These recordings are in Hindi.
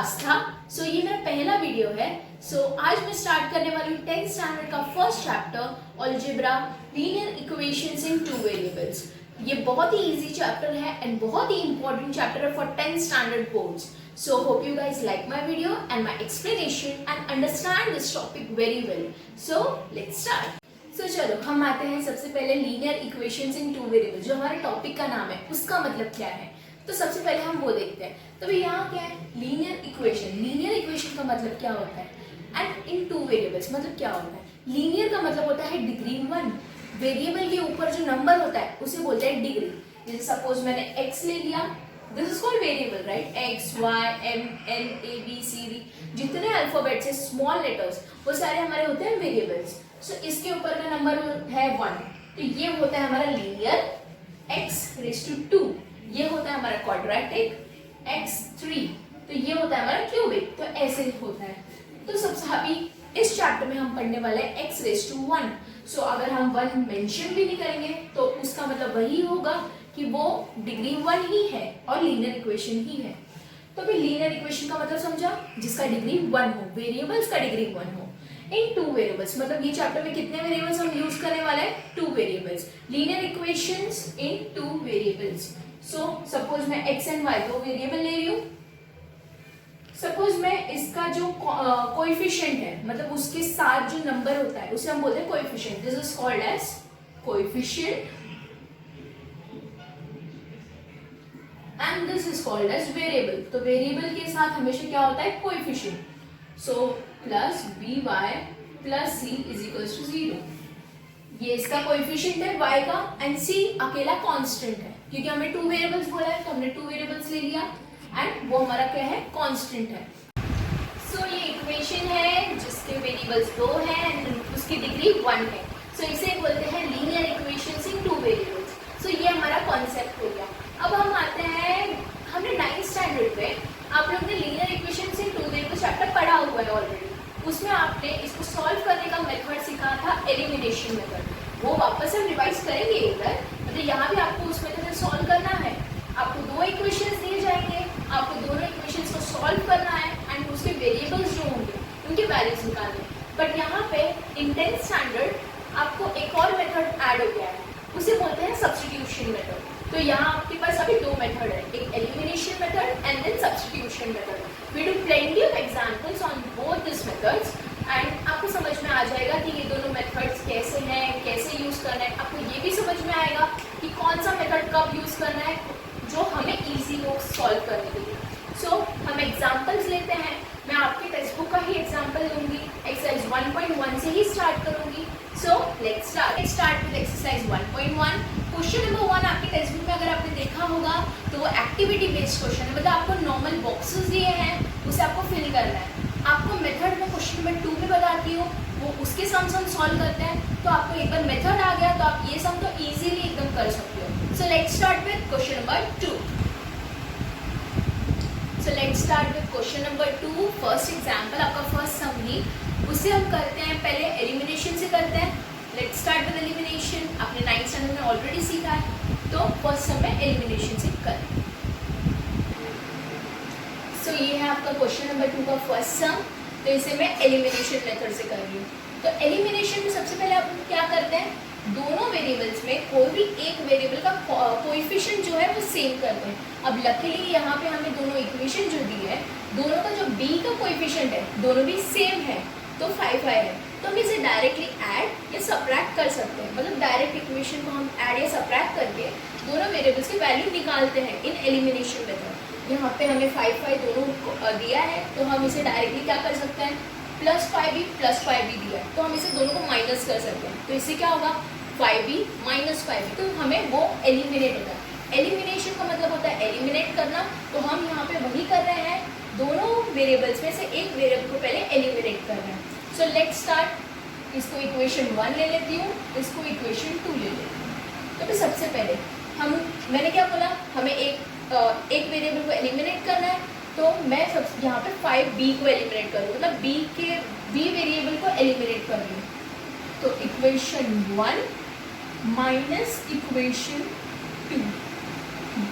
आस्था। ये मेरा पहला वीडियो है। आज मैं स्टार्ट करने वाली हूँ 10th स्टैंडर्ड का first chapter algebra linear equations इन टू वेरिएबल्स। ये बहुत ही इजी चैप्टर है एंड बहुत ही इंपॉर्टेंट चैप्टर है for 10th standard boards. Hope you guys like my video and my explanation and understand this topic very well. Let's start. चलो हम आते हैं सबसे पहले लीनियर इक्वेशंस इन टू वेरिएबल, जो हमारे टॉपिक का नाम है उसका मतलब क्या है। तो सबसे पहले हम वो देखते हैं। तो भाई यहाँ क्या है, लीनियर इक्वेशन। लीनियर इक्वेशन का मतलब क्या होता है एंड इन टू वेरिएबल्स मतलब क्या होता है। लीनियर का मतलब होता है डिग्री 1। वेरिएबल के ऊपर जो नंबर होता है उसे बोलते हैं डिग्री। जैसे सपोज मैंने x ले लिया, this is called variable, right. x, y, m, n, a, b, c, d, जितने अल्फाबेट्स है स्मॉल लेटर्स वो सारे हमारे होते हैं वेरिएबल्स। इसके ऊपर का नंबर है 1, तो ये होता है हमारा लीनियर x रेज़ टू 2। ये होता है हमारा क्वाड्रेटिक x3, तो ये होता है हमारा क्यूबिक। तो ऐसे होता है। तो सबसे अभी इस चैप्टर में हम पढ़ने वाले हैं x रेज़ टू 1। अगर हम 1 मेंशन भी नहीं करेंगे तो उसका मतलब वही होगा कि वो डिग्री 1 ही है और लीनियर इक्वेशन ही है। तो फिर लीनियर इक्वेशन का मतलब समझा, जिसका डिग्री 1 हो, वेरिएबल्स का डिग्री 1 हो इन टू वेरिएबल्स। मतलब ये चैप्टर में कितने वेरिएबल्स हम यूज करने वाले हैं, 2 वेरिएबल्स। लीनियर इक्वेशंस इन 2 वेरिएबल्स। सपोज मैं x एंड y दो वेरिएबल ले रही हूँ। सपोज मैं इसका जो कोएफिशिएंट है, मतलब उसके साथ जो नंबर होता है उसे हम बोलते हैं coefficient. This is called as coefficient and this is called as variable. तो वेरिएबल के साथ हमेशा क्या होता है, coefficient. Plus by plus c is equals to 0। ये इसका कोएफिशिएंट है y का एंड c अकेला कांस्टेंट है, क्योंकि हमने 2 वेरिएबल्स बोला है तो हमने 2 वेरिएबल्स ले लिया एंड वो हमारा क्या है, कांस्टेंट है। ये इक्वेशन है जिसके वेरिएबल्स 2 हैं एंड उसकी डिग्री 1 है। इसे बोलते हैं लीनियर इक्वेशंस इन 2 वेरिएबल्स। ये हमारा कॉन्सेप्ट हो गया। अब हम आते हैं, हमने 9th स्टैंडर्ड में आप लोग ने लीनियर इक्वेशंस इन 2 वेरिएबल्स चैप्टर पढ़ा हुआ है ऑलरेडी। उसमें आपने इसको सॉल्व करने का मेथड सीखा था, एलिमिनेशन मेथड। वो वापस हम रिवाइज करेंगे इधर। मतलब यहाँ भी आपको उस मेथड से सॉल्व करना है। आपको 2 इक्वेशंस दिए जाएंगे, आपको दोनों इक्वेशंस को सॉल्व करना है एंड उसके वेरिएबल्स जो होंगे उनके वैल्यूज निकालने। बट यहाँ पे इन 10th स्टैंडर्ड आपको एक और मेथड ऐड हो गया है, उसे बोलते हैं सब्स्टिट्यूशन मेथड। तो यहाँ आपके पास अभी 2 मेथड है, एक elimination method and then substitution method. We do plenty of examples on both this methods and आपको समझ में आ जाएगा कि ये दोनों मेथड्स कैसे हैं, कैसे यूज करना है। आपको ये भी समझ में आएगा कि कौन सा मेथड कब यूज करना है जो हमें इजी हो सॉल्व करने के लिए। हम एग्जांपल्स लेते हैं। मैं आपके टेक्स्ट बुक का ही एग्जांपल लूंगी, एक्सरसाइज 1.1 से ही स्टार्ट करूंगी। Let's start with exercise 1.1। Question number 1 आपके टेक्स्ट बुक में अगर आपने देखा होगा तो वो एक्टिविटी बेस्ड क्वेश्चन है। मतलब आपको नॉर्मल बॉक्सेस दिए हैं, उसे आपको फिल करना है। आपको मेथड में क्वेश्चन नंबर 2 में बताती हूँ, वो उसके सम्स हम सॉल्व करते हैं। तो आपको एक बार मेथड आ गया तो आप ये सम तो इजीली एकदम कर सकते हो। Let's start with question number 2। Let's start with question number 2। First example आपका फर्स्ट सम ही, उसे हम करते हैं पहले एलिमिनेशन से करते हैं। Let's start with elimination. आपने 9th स्टैंडर्ड में ऑलरेडी सीखा है, तो फर्स्ट सम में एलिमिनेशन से करें। ये है आपका क्वेश्चन नंबर 2 का फर्स्ट सम। तो इसे मैं एलिमिनेशन मेथड से कर रही हूँ। तो एलिमिनेशन में सबसे पहले आप क्या करते हैं, दोनों वेरिएबल्स में कोई भी एक वेरिएबल का कोएफिशिएंट जो है वो सेम करते हैं। अब लकीली यहाँ पे हमें दोनों इक्वेशन जो दी है, दोनों का जो b का कोएफिशिएंट है दोनों भी सेम है, तो 5 है। तो हम इसे डायरेक्टली ऐड या सब्ट्रैक्ट कर सकते हैं। मतलब डायरेक्ट इक्वेशन को हम ऐड या सब्ट्रैक्ट करके दोनों वेरिएबल्स की वैल्यू निकालते हैं इन एलिमिनेशन मेथड। यहाँ पे हमें 5 दोनों दिया है, तो हम इसे डायरेक्टली क्या कर सकते हैं, +5b दिया है, तो हम इसे दोनों को माइनस कर सकते हैं। तो इससे क्या होगा, 5b माइनस 5b, तो हमें वो एलिमिनेट होगा। एलिमिनेशन का मतलब होता है एलिमिनेट करना। तो हम यहाँ पे वही कर रहे हैं, दोनों वेरिएबल्स में से एक वेरिएबल को पहले एलिमिनेट कर रहे हैं। Let's start. इसको इक्वेशन 1 ले लेती हूँ, इसको इक्वेशन 2 ले लेती हूँ। तो फिर सबसे पहले मैंने क्या बोला, हमें एक वेरिएबल को एलिमिनेट करना है। तो मैं यहाँ पे 5b को एलिमिनेट करूँ, मतलब b वेरिएबल को एलिमिनेट कर रही हूँ। तो इक्वेशन 1 माइनस इक्वेशन 2,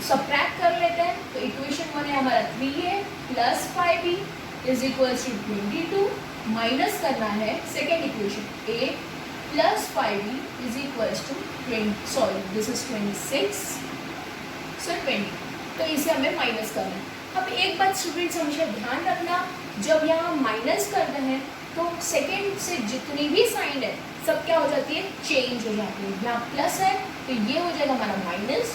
सब्ट्रैक्ट कर लेते हैं, तो इक्वेशन 1 है हमारा 3a plus 5b is equals to 22, minus करना है second equation a plus 5b is equals to 20, sorry this is 26, so 20, तो इसे हमें माइनस करना है। अब एक बात स्टूडेंट्स हमेशा ध्यान रखना, जब यहाँ माइनस करते हैं तो सेकेंड से जितनी भी साइन है सब क्या हो जाती है, चेंज हो जाती है। यहाँ प्लस है तो ये हो जाएगा हमारा माइनस,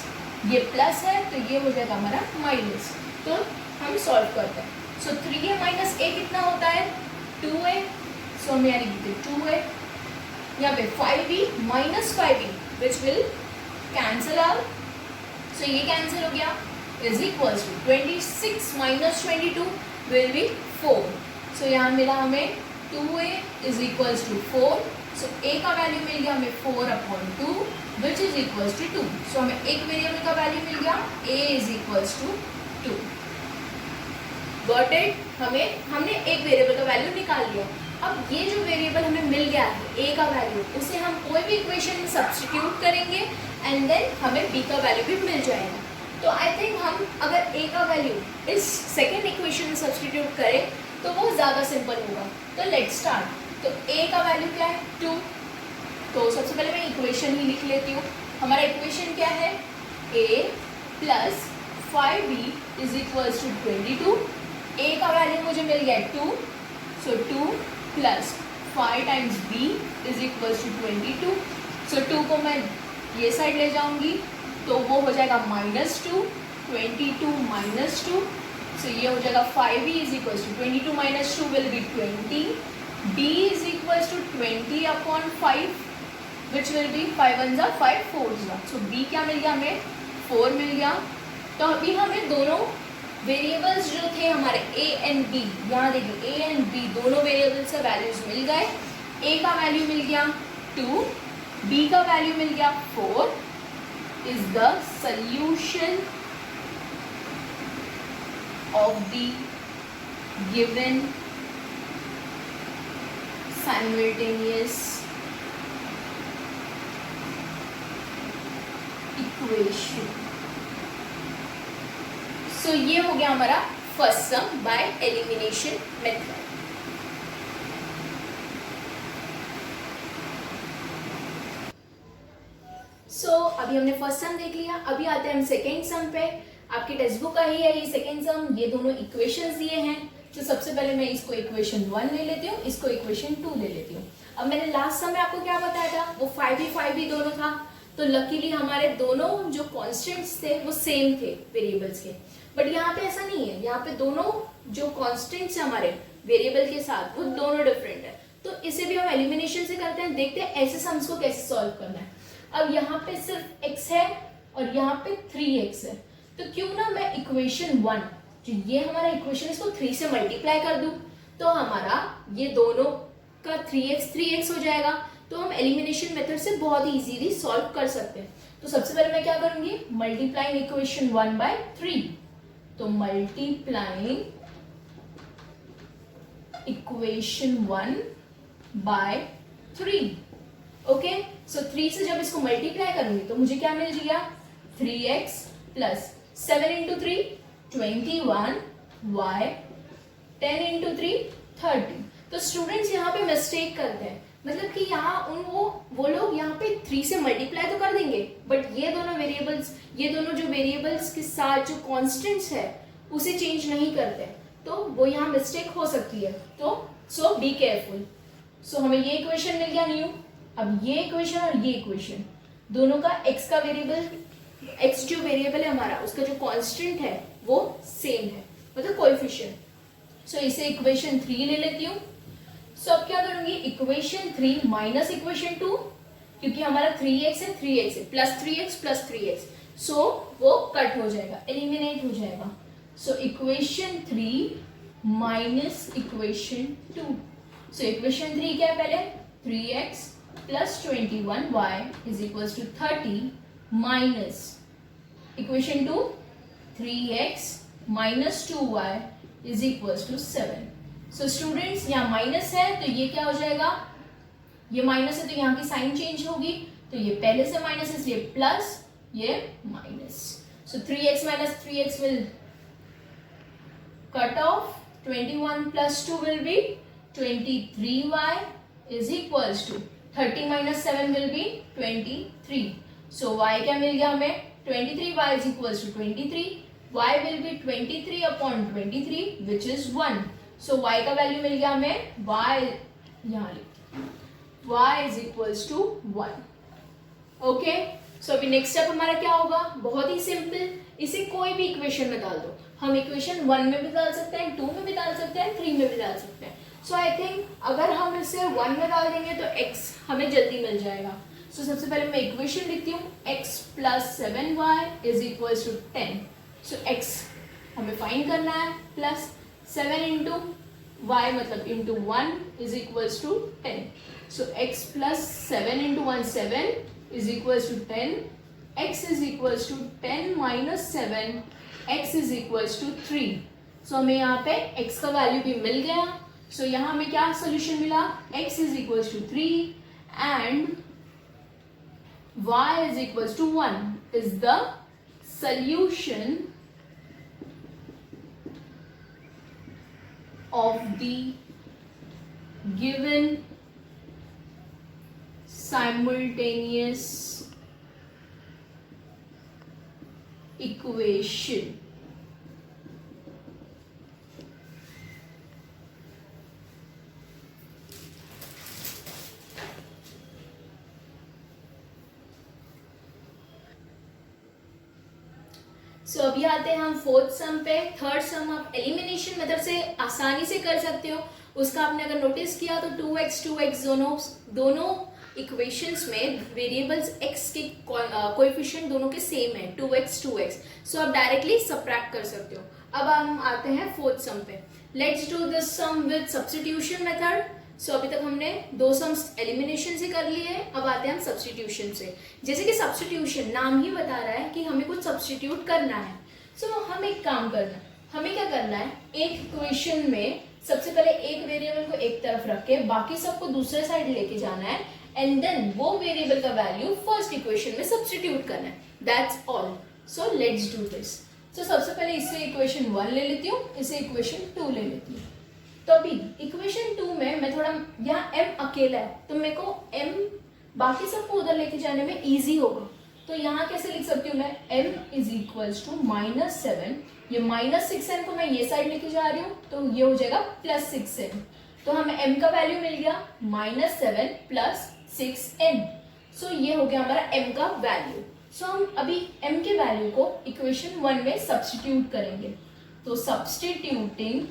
ये प्लस है तो ये हो जाएगा हमारा माइनस। तो हम सॉल्व करते हैं। सो 3a माइनस a कितना होता है, 2a, सो हम यहाँ लिख देते 2a, यहाँ पे 5b minus 5b which will cancel out, so ये कैंसिल हो गया, is equals to 26 minus 22 will be 4, so यहाँ मिला हमें 2a is equals to 4, so a का वैल्यू मिल गया हमें 4/2 which is equals to 2, so हमें एक वेरिएबल का वैल्यू मिल गया a is equals to 2। Got it, हमने एक वेरिएबल का वैल्यू निकाल लिया। अब ये जो वेरिएबल हमें मिल गया है a का वैल्यू, उसे हम कोई भी इक्वेशन में सब्स्टिट्यूट करेंगे एंड देन हमें b का वैल्यू भी मिल जाएगा। तो आई थिंक हम अगर a का वैल्यू इस सेकेंड इक्वेशन में सब्स्टिट्यूट करें तो वो ज़्यादा सिंपल होगा। तो लेट्स स्टार्ट। तो a का वैल्यू क्या है, 2, तो सबसे पहले मैं इक्वेशन ही लिख लेती हूँ। हमारा इक्वेशन क्या है, a plus 5b is equals to 22, a का वैल्यू मुझे मिल गया 2, so 2 plus 5 times b is equals to 22, so 2 को मैं ये साइड ले जाऊंगी तो वो हो जाएगा -2, 22 माइनस 2, सो ये हो जाएगा 5b is equals to 22 minus 2 will be 20, b is equals to 20/5 which will be 5 1 जा 5 4 जा, सो b क्या मिल गया हमें, 4 मिल गया। तो अभी हमें दोनों वेरिएबल्स जो थे हमारे a एंड b, यहाँ देखिए a एंड b दोनों वेरिएबल्स से वैल्यूज मिल गए। a का वैल्यू मिल गया 2, b का वैल्यू मिल गया 4, is the solution of the given simultaneous equation। So ये हो गया हमारा first sum by elimination method. So अभी हमने फर्स्ट सम देख लिया, अभी आते हैं हम सेकेंड सम पे। आपकी टेक्स्ट बुक का ही है ये सेकेंड सम, ये दोनों इक्वेशंस दिए हैं। तो सबसे पहले मैं इसको इक्वेशन 1 ले लेती हूँ, इसको इक्वेशन 2 ले लेती हूँ। अब मैंने लास्ट सम में आपको क्या बताया था, वो 5b दोनों था। तो लकीली हमारे दोनों जो कॉन्स्टेंट्स थे वो सेम थे वेरिएबल्स के, बट यहाँ पे ऐसा नहीं है, यहाँ पे दोनों जो कॉन्स्टेंट्स है हमारे वेरिएबल के साथ वो दोनों डिफरेंट है। तो इसे भी हम एलिमिनेशन से करते हैं, देखते हैं ऐसे सम्स को कैसे सॉल्व करना है। अब यहाँ पे सिर्फ x है और यहाँ पे 3x है, तो क्यों ना मैं इक्वेशन 1 जो ये हमारा इक्वेशन इसको 3 से मल्टीप्लाई कर दूं, तो हमारा ये दोनों का 3x हो जाएगा। तो हम एलिमिनेशन मेथड से बहुत ही इजीली सॉल्व कर सकते हैं। तो सबसे पहले मैं क्या करूंगी, मल्टीप्लाइंग इक्वेशन 1 बाय 3, तो मल्टीप्लाइंग इक्वेशन 1 बाय 3, ओके। सो 3 से जब इसको मल्टीप्लाई करूंगी तो मुझे क्या मिल गया, 3x plus 7 into 3 21, y 10 into 3 30। तो स्टूडेंट्स यहाँ पे मिस्टेक करते हैं, मतलब कि यहाँ वो लोग यहाँ पे 3 से मल्टीप्लाई तो कर देंगे, बट ये दोनों जो वेरिएबल्स के साथ जो कॉन्स्टेंट्स है उसे चेंज नहीं करते, तो वो यहाँ मिस्टेक हो सकती है। तो सो बी केयरफुल। सो हमें ये इक्वेशन मिल गया न्यू। अब ये इक्वेशन और ये इक्वेशन दोनों का x का वेरिएबल, x जो वेरिएबल है हमारा उसका जो कांस्टेंट है वो सेम है, मतलब कोएफिशिएंट। सो इसे इक्वेशन 3 ले लेती हूँ। सो अब क्या करूंगी, इक्वेशन 3 माइनस इक्वेशन 2, क्योंकि हमारा 3x है 3x है प्लस 3x प्लस 3x, सो वो कट हो जाएगा, एलिमिनेट हो जाएगा। So equation 3 minus equation 2। So equation 3 क्या है, पहले 3x plus 21y is equals to 30 minus equation 2 3x minus 2y is equals to 7। So students यहाँ माइनस है तो ये क्या हो जाएगा, ये माइनस है तो यहाँ की साइन चेंज होगी, तो ये पहले से माइनस है इसलिए प्लस, ये minus. So 3x minus 3x will cut off. 21 plus 2 will be 23y is equals to 30 minus 7 will be 23. So y क्या मिल गया हमें 23y is equals to 23. y will be 23 upon 23 which is 1. So y का वैल्यू मिल गया हमें y यहाँ y is equals to 1. Okay so अभी नेक्स्ट स्टेप हमारा क्या होगा, बहुत ही सिंपल, इसे कोई भी इक्वेशन में डाल दो. हम इक्वेशन 1 में भी डाल सकते हैं, 2 में भी डाल सकते हैं, 3 में भी डाल सकते हैं. सो आई थिंक अगर हम इसे 1 में डाल देंगे तो x हमें जल्दी मिल जाएगा. सो सबसे पहले मैं इक्वेशन लिखती हूँ, x plus 7y is equals to 10. So x हमें फाइंड करना है, प्लस 7 इंटू y मतलब into 1 is equals to 10. So x plus 7 into 1 7 is equals to 10. x is equals to 10 minus 7. x is equals to 3. So हमें यहाँ पे x का वैल्यू भी मिल गया. So यहाँ हमें क्या सोल्यूशन मिला, x is equals to 3 and y is equals to 1 is the solution of the given simultaneous equation. सो अभी आते हैं हम फोर्थ सम पे. थर्ड सम आप एलिमिनेशन मेथड से आसानी से कर सकते हो. उसका आपने अगर नोटिस किया तो 2x दोनों इक्वेशंस में वेरिएबल्स x के कोएफिशिएंट दोनों के सेम है, 2x. सो आप डायरेक्टली सबट्रैक्ट कर सकते हो. अब हम आते हैं फोर्थ सम पे. Let's do this sum with substitution method. So अभी तक हमने 2 सम्स एलिमिनेशन से कर लिए, अब आते हैं हम सब्स्टिट्यूशन से. जैसे कि सब्स्टिट्यूशन नाम ही बता रहा है कि हमें कुछ सब्स्टिट्यूट करना है. सो हम एक काम करना है, हमें क्या करना है, एक इक्वेशन में सबसे पहले एक वेरिएबल को एक तरफ रख के बाकी सबको दूसरे साइड लेके जाना है एंड देन वो वेरिएबल का वैल्यू फर्स्ट इक्वेशन में सब्स्टिट्यूट करना है. That's all. So let's do this. So सबसे पहले इससे इक्वेशन 1 ले लेती हूँ, इसे इक्वेशन 2 ले लेती हूँ. तो अभी इक्वेशन 2 में मैं थोड़ा, यहाँ m अकेला है तो मेरे को m बाकी सबको उधर लेके जाने में इजी होगा. तो यहाँ कैसे लिख सकती हूँ मैं, m इज इक्वल्स टू -7. ये -6n को मैं ये साइड लेके जा रही हूँ तो ये हो जाएगा +6n. तो हमें m का वैल्यू मिल गया -7 + 6n. सो ये हो गया हमारा m का वैल्यू. सो हम अभी m के वैल्यू को इक्वेशन 1 में सब्स्टिट्यूट करेंगे. तो substituting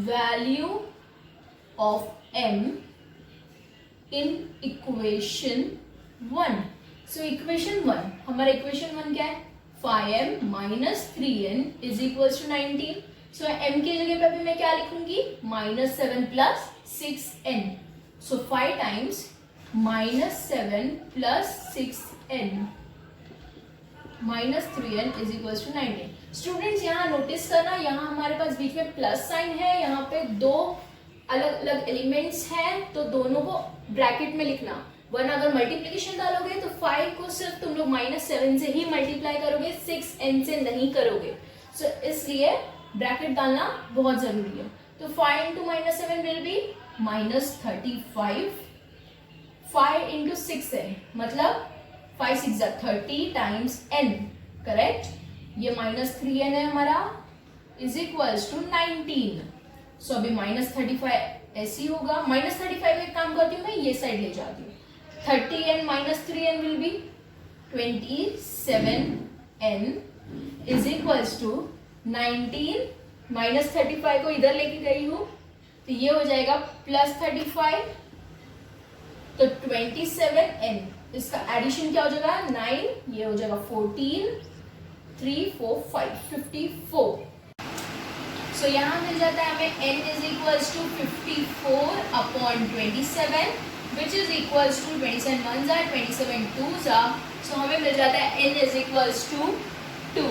value of m in equation 1. So equation 1, हमारा equation 1 क्या है, 5m minus 3n is equals to 19. So m की जगह पे अभी मैं क्या लिखूंगी, -7 plus 6n. So 5 times -7 plus 6n -3n is equals to 19. Students यहाँ नोटिस करना, यहाँ हमारे पास बीच में प्लस साइन है, यहाँ पे 2 अलग अलग एलिमेंट्स हैं तो दोनों को ब्रैकेट में लिखना. वरना अगर मल्टीप्लिकेशन डालोगे तो 5 को सिर्फ तुम लोग -7 से ही मल्टीप्लाई करोगे, 6n से नहीं करोगे. सो इसलिए ब्रैकेट डालना बहुत जरूरी है. तो 5 into -7 will be -35. 5 into 6n मतलब 5 6 30 टाइम्स n. करेक्ट. ये -3n है हमारा इज इक्वल्स टू 19. सो अभी -35 ऐसे ही होगा. -35 का एक काम करती हूँ मैं, ये साइड ले जाती हूँ. 30n -3n will be 27n is equals to 19. -35 को इधर लेके गई हूँ तो ये हो जाएगा +35. तो 27n, इसका एडिशन क्या हो जाएगा 9, ये हो जाएगा 14, 3 4 5 54. सो यहाँ मिल जाता है हमें n is equals to 54 upon 27 which is equals to 27 1s are 27 2s are. So हमें मिल जाता है n is equals to 2.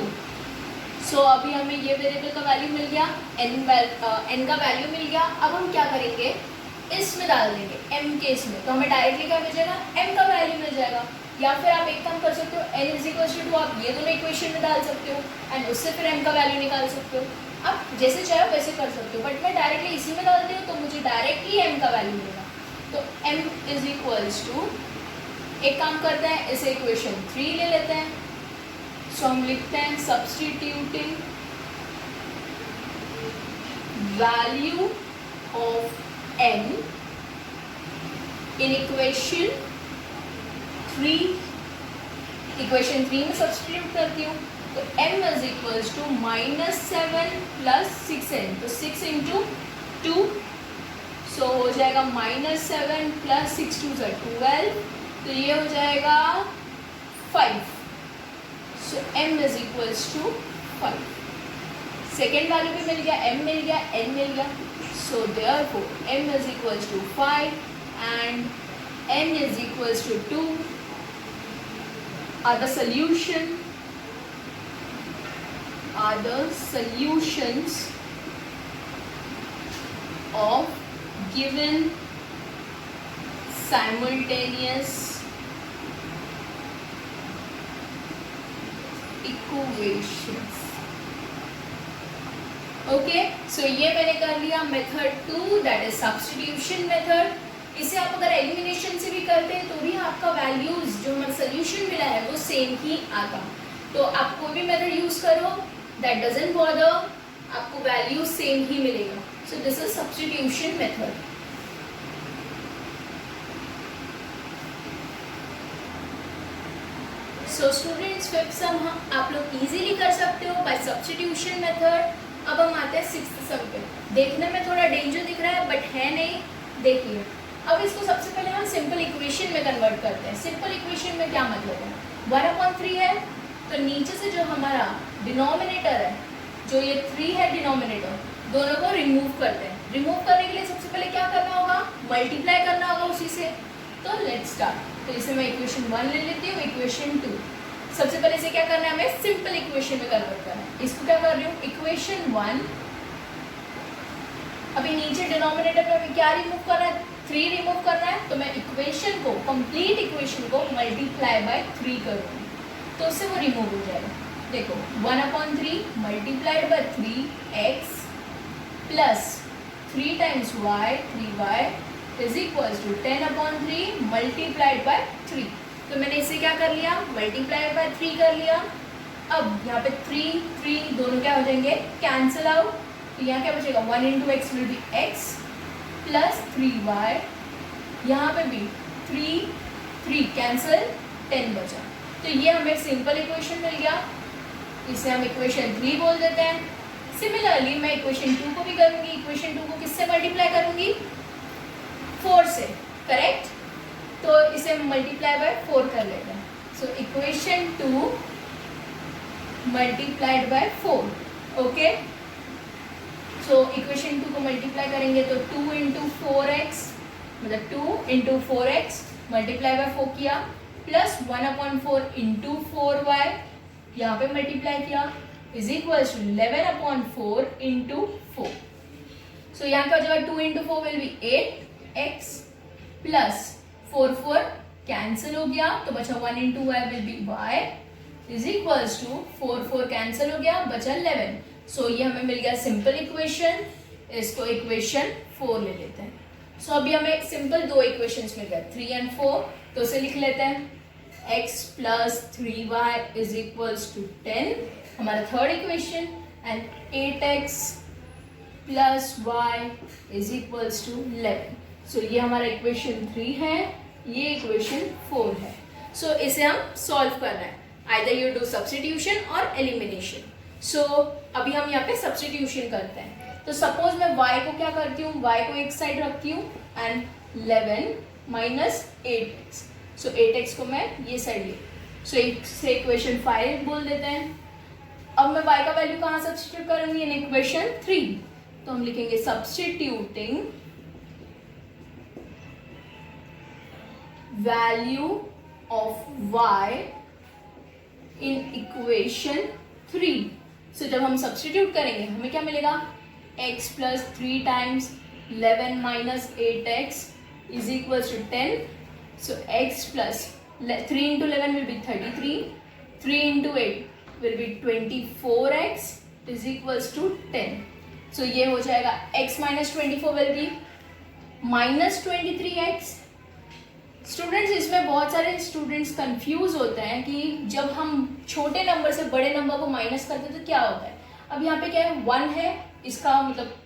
So अभी हमें ये वेरिएबल का वैल्यू मिल गया, n का वैल्यू मिल गया. अब हम क्या करेंगे, इसमें डाल देंगे m के इसमें, तो हमें डायरेक्टली क्या मिल जाएगा, m का वैल्यू मिल जाएगा. या फिर आप एक काम कर सकते हो, n इज इक्वल टू आप ये दोनों इक्वेशन में डाल सकते हो एंड उससे फिर m का वैल्यू निकाल सकते हो। आप जैसे चाहे वैसे कर सकते हो, बट मैं डायरेक्टली इसी में डालती हूँ तो मुझे डायरेक्टली m का वैल्यू मिलेगा। तो m इज इक्वल्स टू, एक काम करते हैं, इसे इक्वेशन 3 ले लेते हैं। सो हम लिखते हैं substituting value of n in equation 3, equation 3 में सब्स्टिट्यूट करती हूँ तो m is equals to -7 plus 6n, तो 6 इंटू 2, सो हो जाएगा -7 प्लस 6 2 12, तो ये हो जाएगा 5। So m is equals to 5। Second value भी मिल गया, m मिल गया, n मिल गया, so therefore m is equals to 5 and n is equals to 2 are the solutions of given simultaneous equations। Okay, so ये मैंने कर लिया method 2, that is substitution method. इसे आप अगर एलिमिनेशन से भी करते हैं तो भी आपका वैल्यूज जो हमारा सोल्यूशन मिला है वो सेम ही आता। तो आप कोई भी मेथड यूज करो, दैट डजंट बॉदर, आपको वैल्यू सेम ही मिलेगा। So this is substitution method. So students, fifth सम आप लोग इजीली कर सकते हो बाय सब्स्टिट्यूशन मेथड। अब हम आते हैं सिक्स्थ सम पे। देखने में थोड़ा डेंजर दिख रहा है बट है नहीं, देखिए। अब इसको सबसे पहले हम सिंपल इक्वेशन में कन्वर्ट करते हैं। सिंपल इक्वेशन में क्या मतलब है, 1/3 है तो नीचे से जो हमारा डिनोमिनेटर है, जो ये 3 है डिनोमिनेटर, दोनों को रिमूव करते हैं। रिमूव करने के लिए सबसे पहले क्या करना होगा, मल्टीप्लाई करना होगा उसी से। तो लेट्स स्टार्ट। तो इसे मैं इक्वेशन 1 ले लेती हूँ, इक्वेशन 2। सबसे पहले इसे क्या करना है, हमें सिंपल इक्वेशन में कन्वर्ट करना है। इसको क्या कर रही हूँ, इक्वेशन 1। अभी नीचे डिनोमिनेटर में हमें क्या रिमूव करना है, 3 रिमूव करना है, तो मैं इक्वेशन को, कंप्लीट इक्वेशन को मल्टीप्लाई बाय 3 करूँगी तो उससे वो रिमूव हो जाएगा। देखो 1/3 multiplied by 3x plus 3 times y 3y is equals to 10/3 multiplied by 3। तो मैंने इसे क्या कर लिया, मल्टीप्लाइड बाय 3 कर लिया। अब यहाँ पे 3 दोनों क्या हो जाएंगे, कैंसिल आउट। तो यहाँ क्या बचेगा, 1 into x will be x plus 3y, यहाँ पे भी 3 कैंसिल, 10 बचा। तो ये हमें सिंपल इक्वेशन मिल गया, इसे हम इक्वेशन 3 बोल देते हैं। सिमिलरली मैं इक्वेशन 2 को भी करूँगी। इक्वेशन 2 को किससे मल्टीप्लाई करूँगी, 4 से, करेक्ट। तो इसे हम मल्टीप्लाई बाय 4 कर लेते हैं। So equation 2 multiplied by 4, okay. So equation 2 को मल्टीप्लाई करेंगे तो 2 इंटू 4x, मतलब 2 इंटू 4x मल्टीप्लाई बाय 4 किया, प्लस 1/4 इंटू 4y, यहाँ पे मल्टीप्लाई किया, is equal to 11/4 into 4। So यहाँ क्या हो जाएगा, 2 into 4 will be 8x plus 4 cancel हो गया, तो बचा 1 into y will be y is equal to 4 cancel हो गया, बचा 11। सो ये हमें मिल गया सिंपल इक्वेशन। इसको इक्वेशन 4 ले लेते हैं। सो अभी हमें सिंपल 2 इक्वेशंस मिल गए, 3 and 4। तो उसे लिख लेते हैं, x plus 3y is equals to 10, हमारा third equation, and 8x plus y is equals to 11। So ये हमारा इक्वेशन 3 है, ये इक्वेशन 4 है। सो इसे हम सॉल्व करना है, आइदर यू डू सब्स्टिट्यूशन और एलिमिनेशन। सो अभी हम यहाँ पे सब्स्टिट्यूशन करते हैं। तो सपोज मैं y को क्या करती हूँ, y को एक साइड रखती हूँ and 11 minus 8x, so 8x को मैं ये साइड ली, सो इसे इक्वेशन 5 बोल देते हैं। अब मैं y का वैल्यू कहाँ सब्स्टिट्यूट करूँगी, इन इक्वेशन 3। तो हम लिखेंगे substituting value of y in equation 3। So जब हम सब्स्टिट्यूट करेंगे हमें क्या मिलेगा, x plus 3 times 11 minus 8x is equal to 10। So x plus 3 into 11 will be 33. 3 into 8 will be 24x is equals to 10. So ये हो जाएगा x minus 24 will be minus 23x. Students, इसमें बहुत सारे स्टूडेंट्स कंफ्यूज होते हैं कि जब हम छोटे नंबर से बड़े नंबर को माइनस करते हैं तो क्या होता है. अब यहाँ पे क्या है, 1 है, इसका मतलब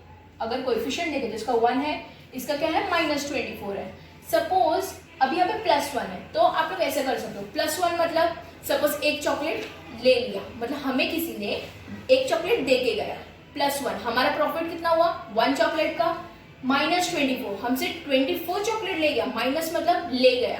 अगर कोएफिशिएंट देखें तो इसका 1 है, इसका क्या है -24 है. सपोज अभी यहाँ पे +1 है, तो आप लोग ऐसे कर सकते हो. +1 मतलब सपोज एक चॉकलेट ले लिया, मतलब हमें किसी ने एक चॉकलेट दे के गया. +1 हमारा प्रॉफिट कितना हुआ, 1 चॉकलेट का. -24 हमसे 24 चॉकलेट ले गया. माइनस मतलब ले गया,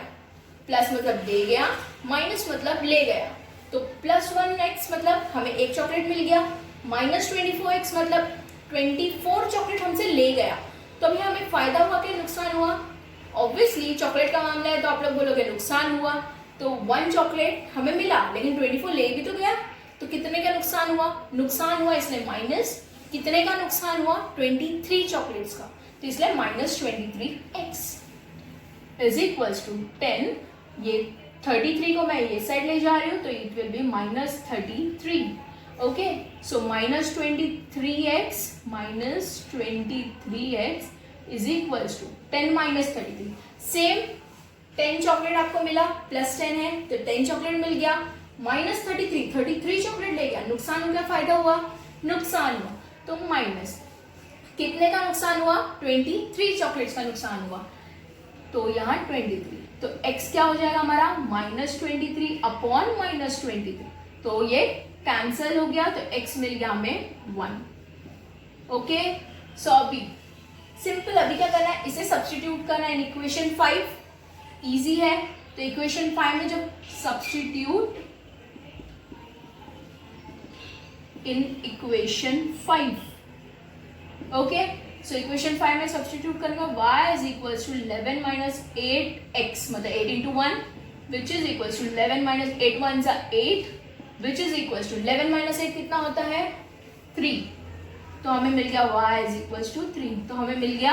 प्लस मतलब दे गया, माइनस मतलब ले गया. तो +1x मतलब हमें एक चॉकलेट मिल गया, -24x मतलब 24 चॉकलेट हमसे ले गया. तो अभी हमें फायदा हुआ कि नुकसान हुआ. ऑब्वियसली चॉकलेट का मामला है तो आप लोग बोलोगे नुकसान हुआ. तो 1 चॉकलेट हमें मिला लेकिन 24 ले भी तो गया, तो कितने का नुकसान हुआ. नुकसान हुआ इसलिए माइनस. कितने का नुकसान हुआ, 23 चॉकलेट्स का, तो इसलिए -23x इज इक्वल्स टू 10. ये 33 को मैं ये साइड ले जा रही हूँ तो it will be -33. Okay, so -23x is equals to 10 - 33. Same 10 chocolate आपको मिला, +10 है तो 10 चॉकलेट मिल गया. -33 चॉकलेट ले गया, नुकसान हो गया, फायदा हुआ, नुकसान हुआ. तो माइनस कितने का नुकसान हुआ, 23 चॉकलेट्स का नुकसान हुआ. तो यहाँ 23, तो x क्या हो जाएगा हमारा, -23 अपॉन -23. तो ये कैंसल हो गया, तो x मिल गया हमें 1. ओके, सो अभी सिंपल, अभी क्या करना है, इसे सब्स्टिट्यूट करना है इन इक्वेशन 5. इजी है. तो इक्वेशन 5 में जब substitute in equation 5, okay, so equation 5 में सब्स्टिट्यूट करेंगे, y is equals to 11 - 8x मतलब 8 into 1 which is equals to 11 - 8 1 8 which is equals to 11 - 8 कितना होता है, 3. तो हमें मिल गया y इज इक्वल्स टू 3. तो हमें मिल गया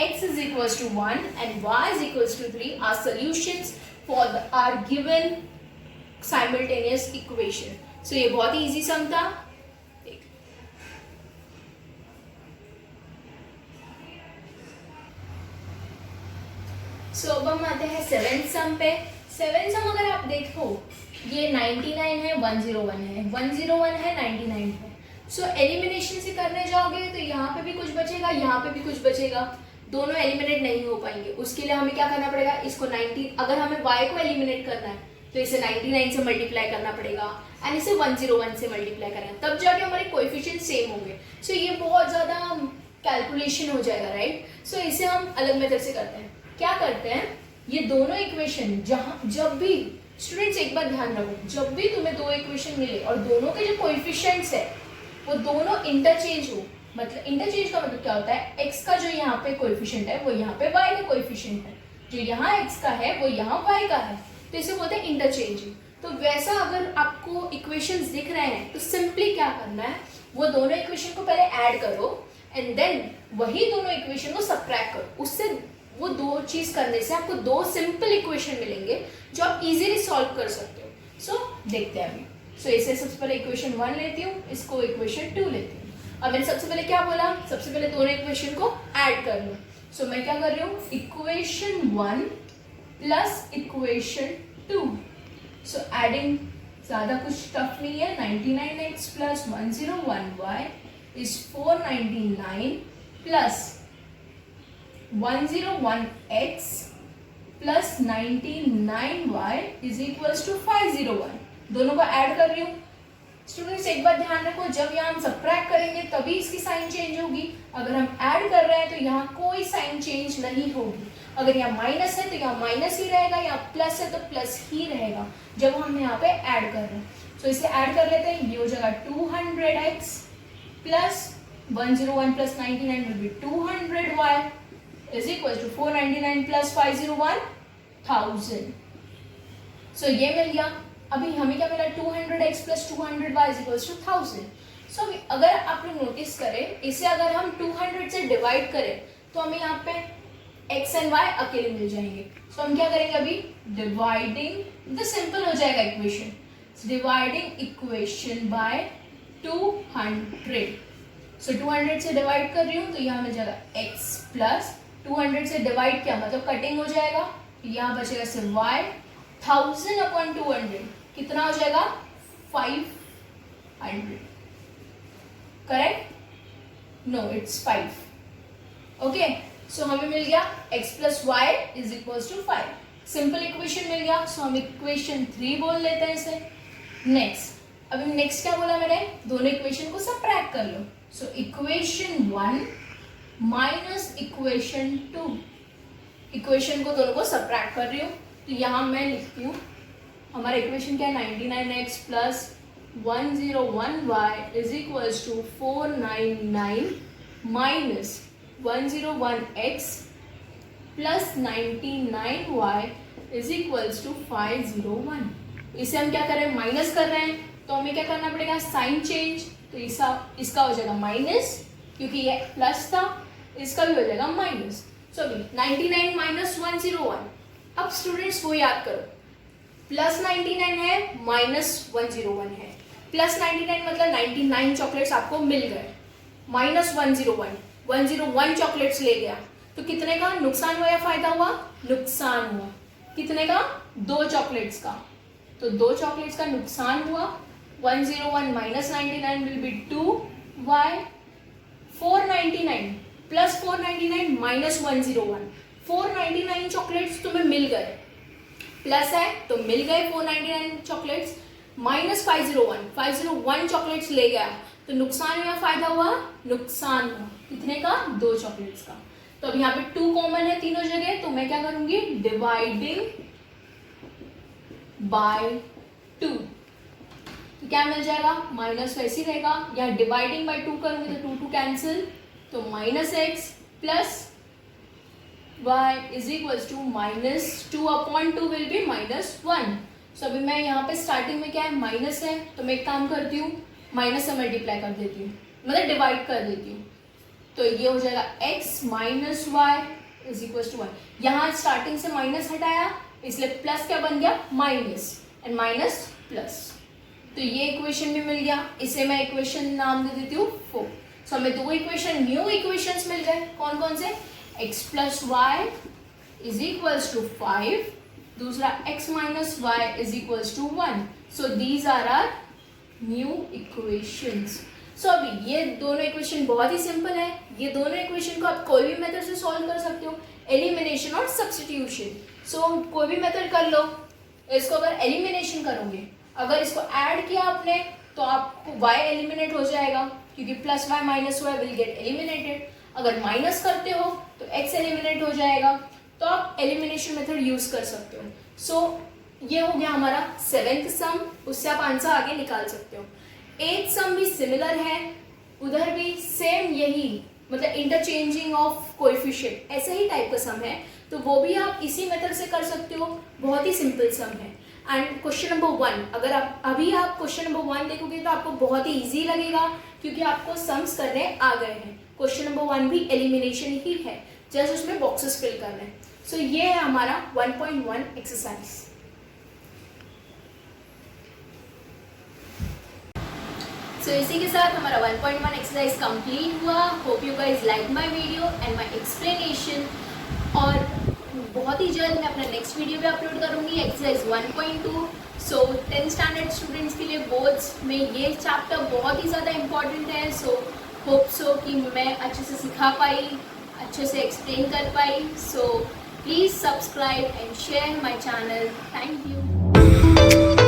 x is equals to 1 and y is equals to 3 are solutions for our given simultaneous equation. So ये बहुत ही इजी सम था. सो अब हम आते हैं 7th सम पे. 7th सम अगर आप देखो, ये 99 है, 101 है, 101 है, 99 है. सो एलिमिनेशन से करने जाओगे तो यहाँ पे भी कुछ बचेगा, यहाँ पे भी कुछ बचेगा, दोनों एलिमिनेट नहीं हो पाएंगे. उसके लिए हमें क्या करना पड़ेगा, इसको 90, अगर हमें y को एलिमिनेट करना है तो इसे 99 से मल्टीप्लाई करना पड़ेगा एंड इसे 101 से मल्टीप्लाई करना है, तब जाके हमारे कोएफिशिएंट सेम होंगे. सो ये बहुत ज़्यादा कैलकुलेशन हो जाएगा, राइट. सो इसे हम अलग मेथड से करते हैं. क्या करते हैं, ये दोनों इक्वेशन जब भी स्टूडेंट्स एक बार ध्यान रखो, जब भी तुम्हें दो इक्वेशन मिले और दोनों के जो कोएफिशिएंट्स है वो दोनों इंटरचेंज हो, मतलब इंटरचेंज का मतलब क्या होता है, x का जो यहाँ पे कोएफिशिएंट है वो यहाँ पे y का कोएफिशिएंट है, जो यहाँ x का है वो यहाँ y का है, तो इसे बोलते हैं इंटरचेंजिंग. तो वैसा अगर आपको इक्वेशंस दिख रहे हैं तो सिंपली क्या करना है, वो दोनों इक्वेशन को पहले ऐड करो एंड देन वही दोनों इक्वेशन को सबट्रैक्ट करो. उससे वो दो चीज करने से आपको दो सिंपल इक्वेशन मिलेंगे जो आप इजीली सॉल्व कर सकते हो. सो देखते हैं अभी. सो इसे सबसे पहले इक्वेशन 1 लेती हूँ, इसको इक्वेशन 2 लेती हूँ. अब मैंने सबसे पहले क्या बोला, सबसे पहले दोनों इक्वेशन को ऐड कर लो. सो मैं क्या कर रही हूँ, equation 1 plus equation 2. So adding ज्यादा कुछ टफ नहीं है. 99x plus 101y is 499 plus 101x plus 99y is equals to 501. दोनों को ऐड कर रही हूँ. स्टूडेंट्स एक बार ध्यान रखो, जब यहाँ हम सबट्रैक्ट करेंगे तभी इसकी साइन चेंज होगी. अगर हम ऐड कर रहे हैं तो यहाँ कोई साइन चेंज नहीं होगी. अगर यहाँ माइनस है तो यहाँ माइनस ही रहेगा, यहाँ प्लस है तो प्लस ही रहेगा जब हम यहाँ पे ऐड कर रहे हैं. तो इसे ऐड कर लेते हैं. ये हो जाएगा 200x plus 101 plus 99 will be 200y is equal to 499 plus 501 1000. सो ये मिल गया. अभी हमें क्या मिला, 200x plus 200y is equal to 1000. सो अगर आप लोग नोटिस करें, इसे अगर हम 200 से डिवाइड करें तो हमें यहाँ पे x एंड y अकेले मिल जाएंगे। सो हम क्या करेंगे अभी, डिवाइडिंग, तो सिंपल हो जाएगा इक्वेशन, डिवाइडिंग इक्वेशन बाय 200। सो 200 से डिवाइड कर रही हूँ तो यहाँ मिल जाएगा x प्लस 200 से डिवाइड क्या मतलब कटिंग हो जाएगा, यहाँ बचेगा सिर्फ y, 1000/200 कितना हो जाएगा 500, correct, no it's 5। Okay, so हमें मिल गया x plus y is equal to 5, simple equation मिल गया। सो हम इक्वेशन 3 बोल लेते हैं इसे। नेक्स्ट, अभी नेक्स्ट क्या बोला मैंने, दोनों इक्वेशन को सबट्रैक्ट कर लो। So equation 1 minus equation 2, equation को दोनों को सबट्रैक्ट कर रही हूँ तो यहाँ मैं लिखती हूँ हमारा इक्वेशन क्या है, 99x plus 101y is equal to 499 minus 101x plus 99y is equal to 501। इसे हम क्या कर रहे हैं, माइनस कर रहे हैं, तो हमें क्या करना पड़ेगा, साइन चेंज, तो इसका हो जाएगा माइनस, क्योंकि ये प्लस था, इसका भी हो जाएगा माइनस। सो 99 माइनस 101, अब स्टूडेंट्स वो याद करो, प्लस 99 है माइनस 101 है, प्लस 99 मतलब 99 चॉकलेट्स आपको मिल गए, माइनस 101 चॉकलेट्स ले गया, तो कितने का नुकसान हुआ या फायदा हुआ, नुकसान हुआ, कितने का, 2 चॉकलेट्स का, तो 2 चॉकलेट्स का नुकसान हुआ। 101 minus 99 will be 2y, 499 plus 499 minus 101, 499 chocolates तुम्हें मिल गए, प्लस है तो मिल गए 499 चॉकलेट्स, माइनस 501 चॉकलेट्स ले गया, तो नुकसान हुआ फायदा हुआ, नुकसान हुआ, कितने का, 2 चॉकलेट्स का। तो अब यहाँ पे 2 कॉमन है तीनों जगह, तो मैं क्या करूंगी, डिवाइडिंग बाय 2, तो क्या मिल जाएगा, माइनस वैसे ही रहेगा, यहाँ डिवाइडिंग बाय 2 करूंगी तो 2 कैंसिल, तो minus x plus y is equal to minus 2/2 will be minus 1। So अभी मैं यहाँ पे स्टार्टिंग में क्या है, माइनस है, तो मैं एक काम करती हूँ, माइनस से मल्टीप्लाई कर देती हूँ, मतलब डिवाइड कर देती हूँ, तो ये हो जाएगा x minus y is equal to 1। यहाँ स्टार्टिंग से माइनस हटाया, इसलिए प्लस क्या बन गया, माइनस, एंड माइनस प्लस, तो ये इक्वेशन भी मिल गया, इसे मैं इक्वेशन नाम दे देती हूँ 4। सो हमें 2 इक्वेशन, न्यू इक्वेशंस मिल गए, कौन कौन से, x plus y is equal to 5, दूसरा x minus y is equal to 1। So these are our new equations. So अभी ये दोनों इक्वेशन बहुत ही सिंपल है, ये दोनों इक्वेशन को आप कोई भी मेथड से सॉल्व कर सकते हो, एलिमिनेशन और सब्स्टिट्यूशन। सो कोई भी मेथड कर लो, इसको अगर एलिमिनेशन करोगे, अगर इसको ऐड किया आपने तो आपको y एलिमिनेट हो जाएगा, क्योंकि plus y minus y will get eliminated, अगर माइनस करते हो तो x एलिमिनेट हो जाएगा, तो आप एलिमिनेशन मेथड यूज कर सकते हो। सो ये हो गया हमारा 7th सम, उससे आप आंसर आगे निकाल सकते हो। 8th सम भी सिमिलर है, उधर भी सेम यही, मतलब इंटरचेंजिंग ऑफ कोएफिशिएंट ऐसे ही टाइप का सम है, तो वो भी आप इसी मेथड से कर सकते हो, बहुत ही सिंपल सम है। एंड क्वेश्चन नंबर 1, अगर आप क्वेश्चन नंबर 1 देखोगे तो आपको बहुत ही इजी लगेगा, क्योंकि आपको सम्स करने आ गए हैं। क्वेश्चन नंबर 1 भी एलिमिनेशन ही है, जस्ट उसमें बॉक्सेस फिल करने हैं। सो ये है हमारा 1.1 एक्सरसाइज। सो इसी के साथ हमारा 1.1 एक्सरसाइज कंप्लीट हुआ। Hope you guys like my video and my explanation, और बहुत ही जल्द मैं अपना नेक्स्ट वीडियो भी अपलोड करूंगी, एक्सरसाइज 1.2। सो 10th स्टैंडर्ड स्टूडेंट्स के लिए बोर्ड्स में ये चैप्टर बहुत ही ज़्यादा इंपॉर्टेंट है। सो होप सो कि मैं अच्छे से सिखा पाई, अच्छे से एक्सप्लेन कर पाई। So please subscribe and share my channel. Thank you.